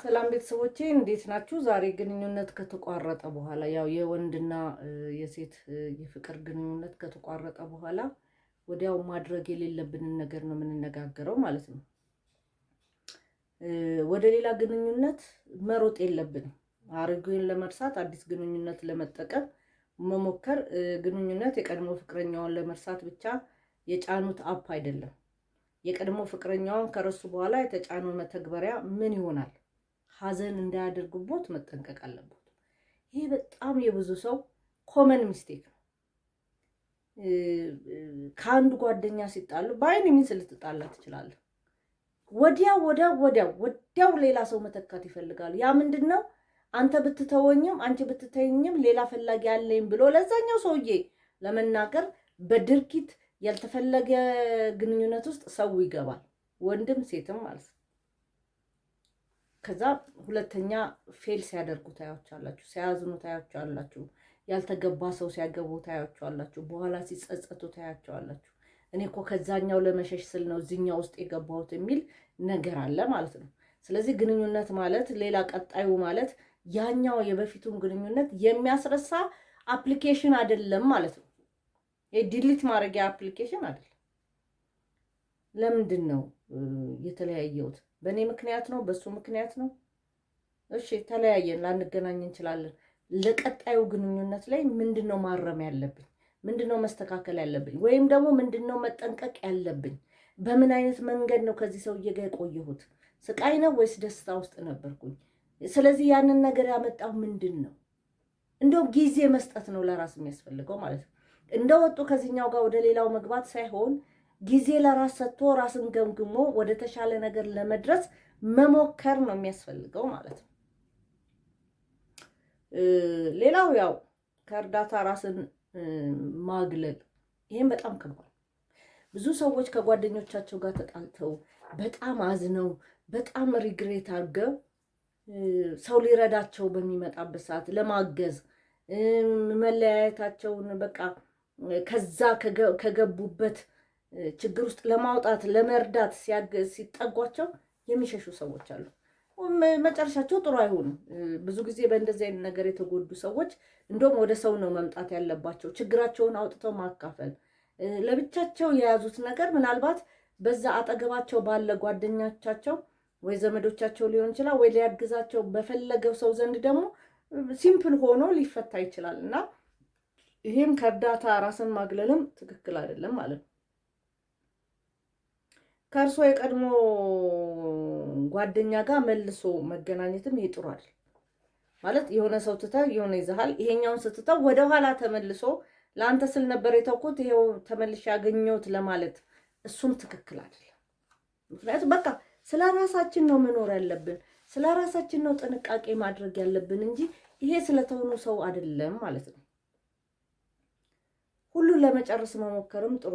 ሰላም ቤተሰቦቼ እንዴት ናችሁ? ዛሬ ግንኙነት ከተቋረጠ በኋላ ያው የወንድና የሴት የፍቅር ግንኙነት ከተቋረጠ በኋላ ወዲያው ማድረግ የሌለብንን ነገር ነው የምንነጋገረው ማለት ነው። ወደ ሌላ ግንኙነት መሮጥ የለብንም። አሮጌውን ለመርሳት አዲስ ግንኙነት ለመጠቀም መሞከር ግንኙነት የቀድሞ ፍቅረኛውን ለመርሳት ብቻ የጫኑት አፕ አይደለም። የቀድሞ ፍቅረኛውን ከረሱ በኋላ የተጫነው መተግበሪያ ምን ይሆናል? ሀዘን እንዳያደርጉቦት መጠንቀቅ አለበት። ይሄ በጣም የብዙ ሰው ኮመን ሚስቴክ ነው። ከአንዱ ጓደኛ ሲጣሉ በአይን ሚንስ ልትጣላ ትችላለህ። ወዲያው ሌላ ሰው መተካት ይፈልጋሉ። ያ ምንድነው? አንተ ብትተወኝም አንቺ ብትተይኝም ሌላ ፈላጊ አለኝ ብሎ ለዛኛው ሰውዬ ለመናገር በድርጊት ያልተፈለገ ግንኙነት ውስጥ ሰው ይገባል፣ ወንድም ሴትም ማለት ነው። ከዛ ሁለተኛ ፌል ሲያደርጉ ታያችኋላችሁ፣ ሲያዝኑ ታያችኋላችሁ፣ ያልተገባ ሰው ሲያገቡ ታያችኋላችሁ፣ በኋላ ሲጸጸቱ ታያችኋላችሁ። እኔ እኮ ከዛኛው ለመሸሽ ስል ነው እዚህኛው ውስጥ የገባሁት የሚል ነገር አለ ማለት ነው። ስለዚህ ግንኙነት ማለት ሌላ ቀጣዩ ማለት ያኛው የበፊቱን ግንኙነት የሚያስረሳ አፕሊኬሽን አይደለም ማለት ነው። ዲሊት ማድረጊያ አፕሊኬሽን አይደለም። ለምንድን ነው የተለያየሁት? በእኔ ምክንያት ነው? በሱ ምክንያት ነው? እሺ ተለያየን፣ ላንገናኝ እንችላለን። ለቀጣዩ ግንኙነት ላይ ምንድነው ማረም ያለብኝ? ምንድነው መስተካከል ያለብኝ? ወይም ደግሞ ምንድነው መጠንቀቅ ያለብኝ? በምን አይነት መንገድ ነው ከዚህ ሰውዬ ጋር የቆየሁት? ስቃይ ነው ወይስ ደስታ ውስጥ ነበርኩኝ? ስለዚህ ያንን ነገር ያመጣው ምንድን ነው? እንደው ጊዜ መስጠት ነው ለራስ የሚያስፈልገው ማለት ነው። እንደወጡ ከዚህኛው ጋር ወደ ሌላው መግባት ሳይሆን ጊዜ ለራስ ሰጥቶ ራስን ገምግሞ ወደ ተሻለ ነገር ለመድረስ መሞከር ነው የሚያስፈልገው ማለት ነው። ሌላው ያው ከእርዳታ ራስን ማግለል፣ ይሄን በጣም ከባድ። ብዙ ሰዎች ከጓደኞቻቸው ጋር ተጣልተው በጣም አዝነው በጣም ሪግሬት አድርገው ሰው ሊረዳቸው በሚመጣበት ሰዓት ለማገዝ መለያየታቸውን በቃ ከዛ ከገቡበት ችግር ውስጥ ለማውጣት ለመርዳት ሲጠጓቸው የሚሸሹ ሰዎች አሉ። መጨረሻቸው ጥሩ አይሆንም። ብዙ ጊዜ በእንደዚህ አይነት ነገር የተጎዱ ሰዎች እንደውም ወደ ሰው ነው መምጣት ያለባቸው። ችግራቸውን አውጥተው ማካፈል። ለብቻቸው የያዙት ነገር ምናልባት በዛ አጠገባቸው ባለ ጓደኞቻቸው ወይ ዘመዶቻቸው ሊሆን ይችላል፣ ወይ ሊያግዛቸው በፈለገው ሰው ዘንድ ደግሞ ሲምፕል ሆኖ ሊፈታ ይችላል። እና ይሄም ከእርዳታ ራስን ማግለልም ትክክል አይደለም ማለት ነው። ከእርሶ የቀድሞ ጓደኛ ጋር መልሶ መገናኘትም ይሄ ጥሩ አይደል ማለት። የሆነ ሰው ትተህ የሆነ ይዘሃል፣ ይሄኛውን ስትተው ወደኋላ ተመልሶ ለአንተ ስል ነበር የተውኩት ይሄው ተመልሼ ያገኘሁት ለማለት እሱም ትክክል አይደለም። ምክንያቱም በቃ ስለ ራሳችን ነው መኖር ያለብን፣ ስለ ራሳችን ነው ጥንቃቄ ማድረግ ያለብን እንጂ ይሄ ስለተውኑ ሰው አይደለም ማለት ነው። ሁሉን ለመጨረስ መሞከርም ጥሩ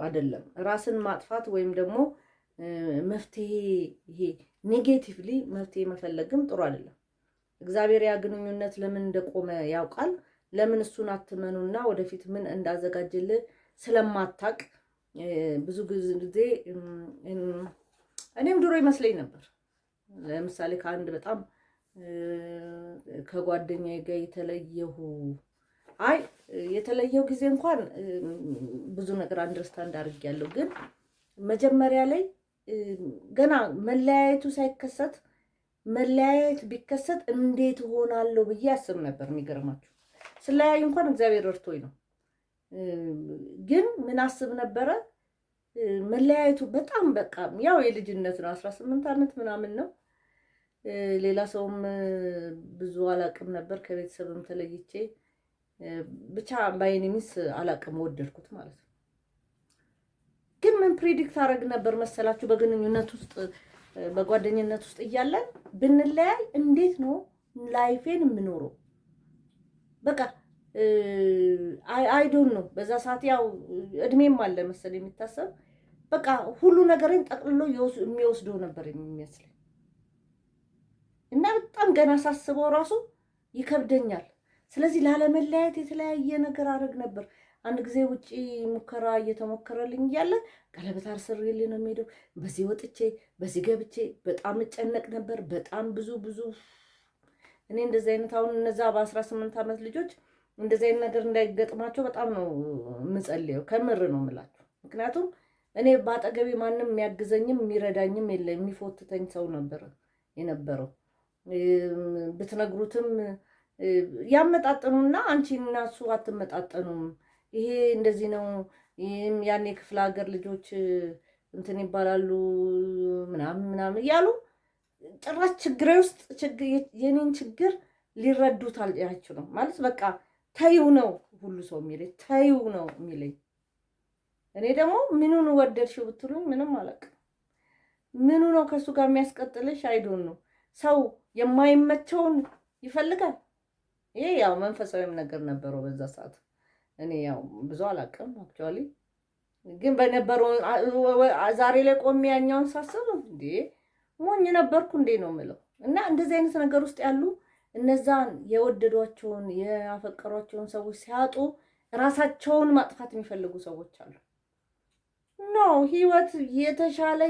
አይደለም። ራስን ማጥፋት ወይም ደግሞ መፍትሄ ይሄ ኔጌቲቭሊ መፍትሄ መፈለግም ጥሩ አይደለም። እግዚአብሔር ያ ግንኙነት ለምን እንደቆመ ያውቃል። ለምን እሱን አትመኑና ወደፊት ምን እንዳዘጋጅልህ ስለማታቅ ብዙ ጊዜ እኔም ድሮ ይመስለኝ ነበር። ለምሳሌ ከአንድ በጣም ከጓደኛዬ ጋር የተለየው ጊዜ እንኳን ብዙ ነገር አንደርስታንድ አድርጌያለሁ። ግን መጀመሪያ ላይ ገና መለያየቱ ሳይከሰት መለያየት ቢከሰት እንዴት ሆናለሁ ብዬ አስብ ነበር። የሚገርማችሁ ስለያዩ እንኳን እግዚአብሔር ረድቶኝ ነው። ግን ምን አስብ ነበረ? መለያየቱ በጣም በቃ ያው የልጅነት ነው፣ 18 ዓመት ምናምን ነው። ሌላ ሰውም ብዙ አላቅም ነበር፣ ከቤተሰብም ተለይቼ ብቻ ባይኔሚስ አላቅም ወደድኩት ማለት ነው። ግን ምን ፕሪዲክት አደረግ ነበር መሰላችሁ? በግንኙነት ውስጥ በጓደኝነት ውስጥ እያለን ብንለያይ እንዴት ነው ላይፌን የምኖረው? በቃ አይ ዶንት ኖ። በዛ ሰዓት ያው እድሜም አለ መሰል የሚታሰብ በቃ ሁሉ ነገርን ጠቅልሎ የሚወስደው ነበር የሚመስለኝ እና በጣም ገና ሳስበው ራሱ ይከብደኛል። ስለዚህ ላለመለያየት የተለያየ ነገር አደረግ ነበር። አንድ ጊዜ ውጪ ሙከራ እየተሞከረልኝ እያለ ቀለበት አስሬልኝ ነው የምሄደው። በዚህ ወጥቼ በዚህ ገብቼ በጣም እጨነቅ ነበር። በጣም ብዙ እኔ እንደዚህ አይነት አሁን እነዛ በ18 ዓመት ልጆች እንደዚህ አይነት ነገር እንዳይገጥማቸው በጣም ነው የምጸልየው። ከምር ነው የምላቸው። ምክንያቱም እኔ ባጠገቤ ማንም የሚያግዘኝም የሚረዳኝም የለ፣ የሚፎትተኝ ሰው ነበር የነበረው። ብትነግሩትም ያመጣጥኑና አንቺ እና እሱ አትመጣጠኑም፣ ይሄ እንደዚህ ነው፣ ያኔ ክፍለ ሀገር ልጆች እንትን ይባላሉ ምናምን እያሉ ጭራሽ ችግሬ ውስጥ የኔን ችግር ሊረዱት አይችሉም። ማለት በቃ ተይው ነው ሁሉ ሰው የሚለኝ፣ ተይው ነው የሚለኝ። እኔ ደግሞ ምኑን ወደድሽው ብትሉኝ ምንም አላውቅም። ምኑ ነው ከእሱ ጋር የሚያስቀጥልሽ? አይዶን ነው። ሰው የማይመቸውን ይፈልጋል። ይሄ ያው መንፈሳዊም ነገር ነበረው በዛ ሰዓት። እኔ ያው ብዙ አላውቅም አክቹዋሊ፣ ግን በነበረው ዛሬ ላይ ቆሜ ያኛውን ሳስብ እንዴ ሞኝ ነበርኩ እንዴ ነው የምለው። እና እንደዚህ አይነት ነገር ውስጥ ያሉ እነዛን የወደዷቸውን ያፈቀሯቸውን ሰዎች ሲያጡ ራሳቸውን ማጥፋት የሚፈልጉ ሰዎች አሉ። ኖ ህይወት የተሻለ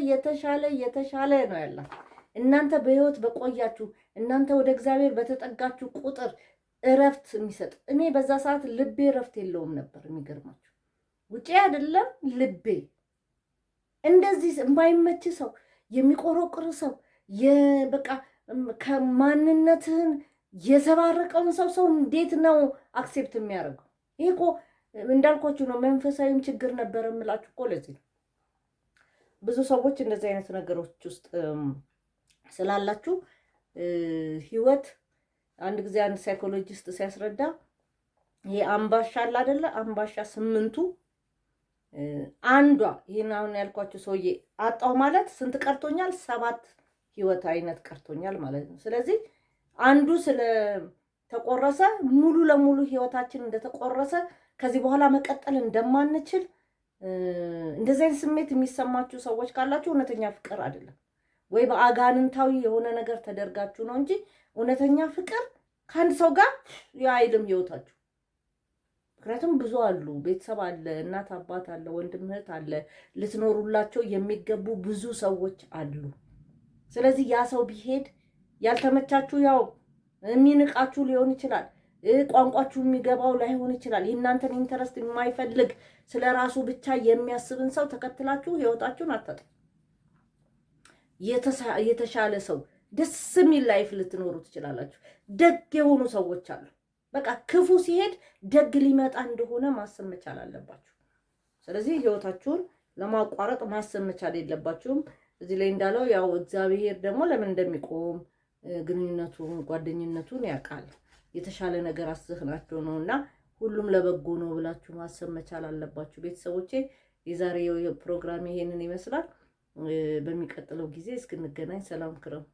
ነው ያላት። እናንተ በህይወት በቆያችሁ፣ እናንተ ወደ እግዚአብሔር በተጠጋችሁ ቁጥር እረፍት የሚሰጥ እኔ በዛ ሰዓት ልቤ እረፍት የለውም ነበር። የሚገርማችሁ ውጪ አይደለም ልቤ እንደዚህ የማይመች ሰው፣ የሚቆረቁር ሰው፣ በቃ ከማንነትህን የዘባረቀውን ሰው እንዴት ነው አክሴፕት የሚያደርገው? ይሄ እኮ እንዳልኳችሁ ነው። መንፈሳዊም ችግር ነበር የምላችሁ እኮ ለዚህ ነው። ብዙ ሰዎች እንደዚህ አይነት ነገሮች ውስጥ ስላላችሁ ህይወት አንድ ጊዜ አንድ ሳይኮሎጂስት ሲያስረዳ ይሄ አምባሻ አለ አይደለ? አምባሻ 8ቱ አንዷ ይሄን አሁን ያልኳችሁ ሰውዬ አጣው ማለት ስንት ቀርቶኛል? 7 ህይወት አይነት ቀርቶኛል ማለት ነው። ስለዚህ አንዱ ስለተቆረሰ ሙሉ ለሙሉ ህይወታችን እንደተቆረሰ ከዚህ በኋላ መቀጠል እንደማንችል እንደዚህ አይነት ስሜት የሚሰማችሁ ሰዎች ካላችሁ እውነተኛ ፍቅር አይደለም፣ ወይ በአጋንንታዊ የሆነ ነገር ተደርጋችሁ ነው እንጂ እውነተኛ ፍቅር ከአንድ ሰው ጋር አይልም ህይወታችሁ። ምክንያቱም ብዙ አሉ፣ ቤተሰብ አለ፣ እናት አባት አለ፣ ወንድም እህት አለ፣ ልትኖሩላቸው የሚገቡ ብዙ ሰዎች አሉ። ስለዚህ ያ ሰው ቢሄድ ያልተመቻችሁ፣ ያው የሚንቃችሁ ሊሆን ይችላል፣ ቋንቋችሁ የሚገባው ላይሆን ይችላል። የእናንተን ኢንተረስት የማይፈልግ ስለ ራሱ ብቻ የሚያስብን ሰው ተከትላችሁ ህይወታችሁን አታጡ። የተሻለ ሰው ደስ የሚል ላይፍ ልትኖሩ ትችላላችሁ። ደግ የሆኑ ሰዎች አሉ። በቃ ክፉ ሲሄድ ደግ ሊመጣ እንደሆነ ማሰብ መቻል አለባችሁ። ስለዚህ ህይወታችሁን ለማቋረጥ ማሰብ መቻል የለባችሁም። እዚህ ላይ እንዳለው ያው እግዚአብሔር ደግሞ ለምን እንደሚቆም ግንኙነቱን ጓደኝነቱን ያውቃል። የተሻለ ነገር አስህናቸው ነውና ሁሉም ለበጎ ነው ብላችሁ ማሰብ መቻል አለባችሁ። ቤተሰቦቼ የዛሬው ፕሮግራም ይሄንን ይመስላል። በሚቀጥለው ጊዜ እስክንገናኝ ሰላም ክረሙ።